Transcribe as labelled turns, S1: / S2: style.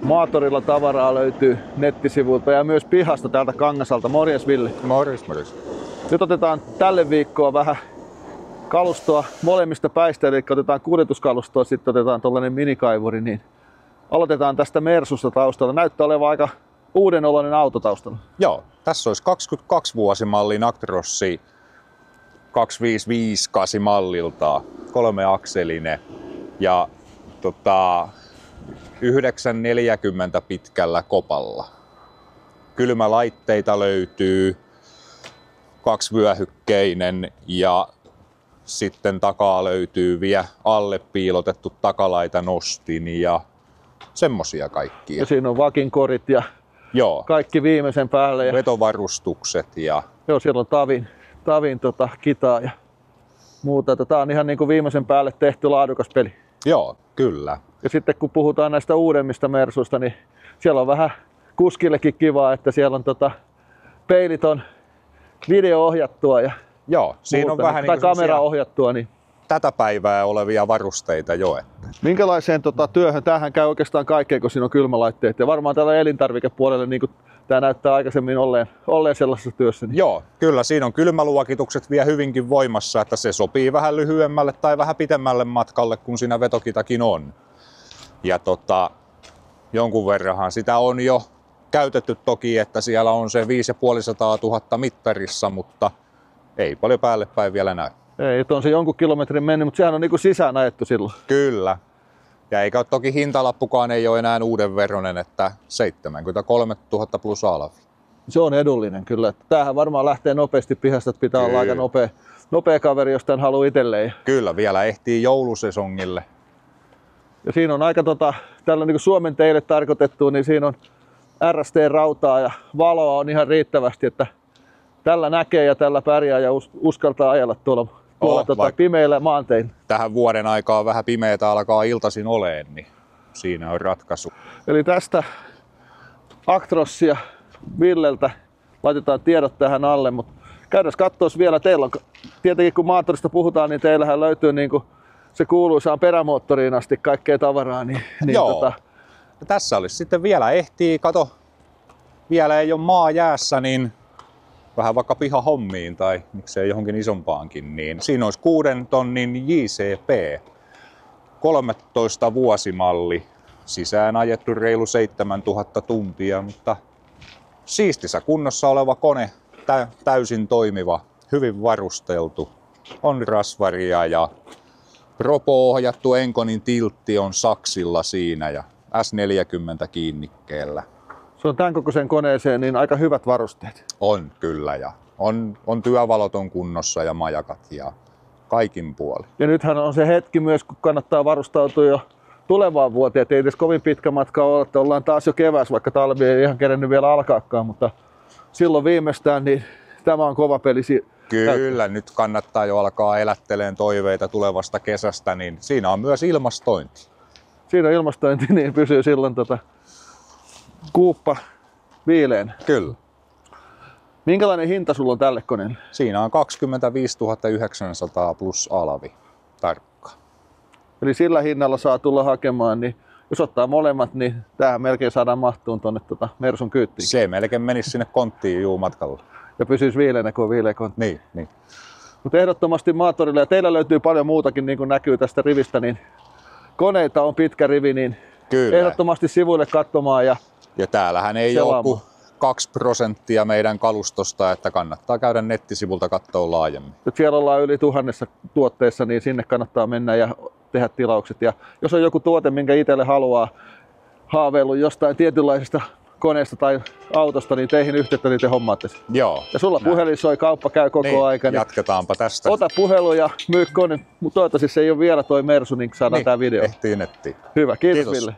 S1: Maatorilla tavaraa löytyy nettisivuilta ja myös pihasta täältä Kangasalta. Morjes Ville.
S2: Morjes.
S1: Nyt otetaan tälle viikkoon vähän kalustoa molemmista päistä, eli otetaan kuljetuskalustoa, sitten otetaan tuollainen minikaivuri. Niin aloitetaan tästä Mersusta taustalla. Näyttää olevan aika uudenoloinen auto taustalla.
S2: Joo, tässä olisi 22 vuosimalli Actrossi 2558 mallilta, 3-akselinen ja 940 pitkällä kopalla. Kylmälaitteita löytyy, 2-vyöhykkeinen ja sitten takaa löytyy vielä alle piilotettu takalaita nostin ja semmosia kaikkia.
S1: Ja siinä on vakinkorit ja
S2: joo,
S1: kaikki viimeisen päälle. Ja
S2: vetovarustukset ja
S1: joo, siellä on tavin kitaa ja muuta. Tää on ihan niin kuin viimeisen päälle tehty laadukas peli.
S2: joo, kyllä.
S1: Ja sitten kun puhutaan näistä uudemmista Mersuista, niin siellä on vähän kuskillekin kivaa, että siellä on peilit on video-ohjattua ja
S2: joo, siinä
S1: muuta,
S2: on vähän
S1: tai
S2: niin kuin
S1: kamera-ohjattua. Niin
S2: tätä päivää olevia varusteita jo.
S1: minkälaiseen työhön? Tämähän käy oikeastaan kaikkeen, kun siinä on kylmälaitteet. Ja varmaan tällä elintarvikepuolella niin tämä näyttää aikaisemmin olleen sellaisessa työssä. Niin.
S2: Joo, kyllä siinä on kylmäluokitukset vielä hyvinkin voimassa, että se sopii vähän lyhyemmälle tai vähän pitemmälle matkalle, kun siinä vetokitakin on. Ja jonkun verranhan sitä on jo käytetty toki, että siellä on se 550 000 mittarissa, mutta ei paljon päälle päin vielä näy.
S1: Ei, on se jonkun kilometrin mennyt, mutta sehän on niin kuin sisään ajettu silloin.
S2: Kyllä. Ja eikä toki hintalappukaan ei ole enää uuden veronen, että 73 000 plus alvi.
S1: Se on edullinen kyllä. Tämähän varmaan lähtee nopeasti pihasta, että pitää olla aika nopea kaveri, jos tämän haluaa itselleen.
S2: Kyllä, vielä ehtii joulusesongille.
S1: Ja siinä on aika tällä niin kuin Suomen teille tarkoitettu, niin siinä on RST-rautaa ja valoa on ihan riittävästi, että tällä näkee ja tällä pärjää ja uskaltaa ajella tuolla pimeillä maanteilla.
S2: Tähän vuoden aikaan vähän pimeätä alkaa iltaisin oleen, niin siinä on ratkaisu.
S1: Eli tästä Actrossia Villeltä laitetaan tiedot tähän alle, mutta käydään katsoa vielä. Teillä on, tietenkin kun maatorista puhutaan, niin teillähän löytyy niin kuin se kuuluisaan perämoottoriin asti kaikkea tavaraa. Niin
S2: joo. Tässä olisi sitten vielä ehtii, vielä ei ole maa jäässä, niin vähän vaikka pihahommiin tai miksei johonkin isompaankin, niin siinä olisi 6 tonnin JCP, 13 vuosimalli, sisään ajettu reilu 7000 tuntia, mutta siistissä kunnossa oleva kone, täysin toimiva, hyvin varusteltu, on rasvaria ja Propo-ohjattu Enconin tiltti on saksilla siinä ja S40 kiinnikkeellä.
S1: Se on tämän kokoiseen koneeseen niin aika hyvät varusteet.
S2: On kyllä ja on työvalot on kunnossa ja majakat ja kaikin puolin.
S1: Ja nythän on se hetki myös, kun kannattaa varustautua jo tulevaan vuoteen. Et ei edes kovin pitkä matka ole, että ollaan taas jo kevääs, vaikka talvi ei ihan kerennyt vielä alkaakaan, mutta silloin viimeistään niin tämä on kova peli.
S2: Kyllä, nyt kannattaa jo alkaa elätteleen toiveita tulevasta kesästä, niin siinä on myös ilmastointi.
S1: Siinä on ilmastointi, niin pysyy silloin kuuppa viileänä.
S2: Kyllä.
S1: Minkälainen hinta sulla on tälle koneelle?
S2: Siinä on 25 900 plus alvi tarkka.
S1: Eli sillä hinnalla saa tulla hakemaan, niin jos ottaa molemmat, niin tämähän melkein saadaan mahtuun tuonne Mersun kyyttiin.
S2: Se melkein menisi sinne konttiin matkalla.
S1: Ja pysyisi viileänä, kun on viileä kontti.
S2: Niin.
S1: Mutta ehdottomasti maatorille, ja teillä löytyy paljon muutakin, niin kuin näkyy tästä rivistä, niin koneita on pitkä rivi, niin
S2: kyllä.
S1: Ehdottomasti sivuille katsomaan. Ja
S2: täällähän ei ole kuin 2% meidän kalustosta, että kannattaa käydä nettisivulta katsoa laajemmin.
S1: Nyt siellä ollaan yli 1000 tuotteessa, niin sinne kannattaa mennä ja tehdä tilaukset. Ja jos on joku tuote, minkä itselle haluaa haaveillut jostain tietynlaisesta koneesta tai autosta, niin teihin yhteyttä, niin te hommaatte sen.
S2: Joo.
S1: Ja sulla puhelin soi, kauppa käy koko aika. Niin
S2: jatketaanpa tästä.
S1: Ota puhelu ja myy kone. Mutta toivottavasti se ei ole vielä toi Mersu, niin saadaan tää video.
S2: Ehtii nettiin.
S1: Hyvä, kiitos Ville.